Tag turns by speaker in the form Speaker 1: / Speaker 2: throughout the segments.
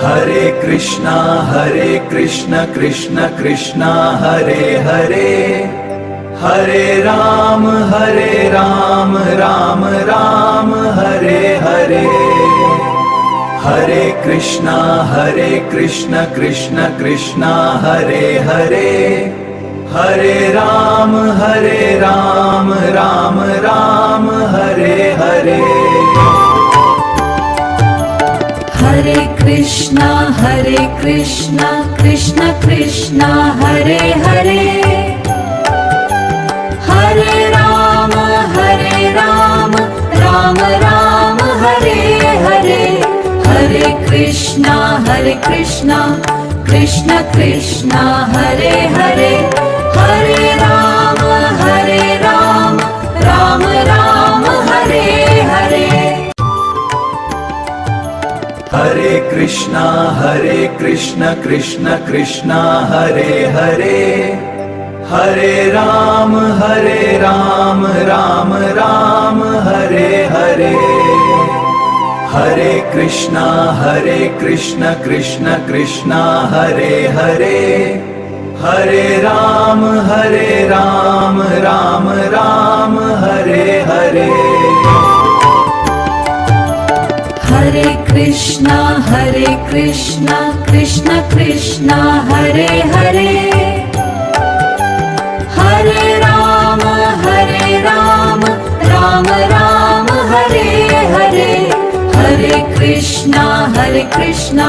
Speaker 1: Hare Krishna Krishna Krishna Hare Hare, Hare Ram Ram Ram Hare Hare. Hare Krishna Krishna Krishna Hare Hare, Hare Ram Ram Ram Hare Hare.
Speaker 2: Hare Krishna Krishna Krishna Hare Hare, Hare Ram Ram Ram Hare Hare. Hare Krishna Krishna Krishna Hare Hare, Hare Ram Ram Ram Hare Hare.
Speaker 1: Hare Krishna Krishna Krishna Hare Hare, Hare Ram Ram Ram Hare Hare. Hare Krishna Krishna Krishna Hare Hare, Hare Ram Ram Ram Hare Hare.
Speaker 2: Hare Krishna Krishna Krishna Hare Hare, Hare Ram Ram Ram Hare Hare. Hare Krishna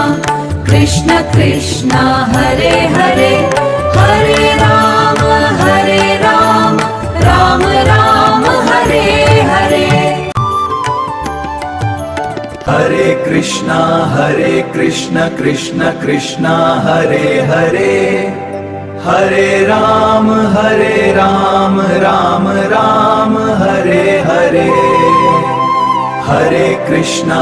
Speaker 2: Krishna Krishna Hare Hare, Hare Ram Ram Ram Hare Hare.
Speaker 1: Hare Krishna Krishna Krishna Hare Hare, Hare Ram Ram Ram Hare Hare. Hare Krishna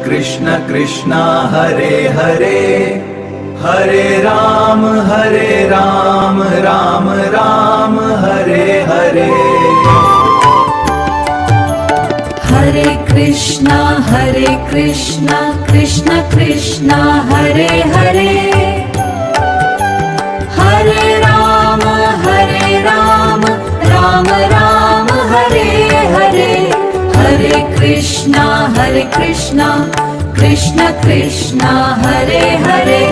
Speaker 1: Krishna Krishna Hare Hare, Hare Ram Ram Ram Hare Hare.
Speaker 2: Hare Krishna Krishna Krishna Hare Hare, Hare Ram Ram Ram Hare Hare. Hare Krishna Krishna Krishna Hare Hare,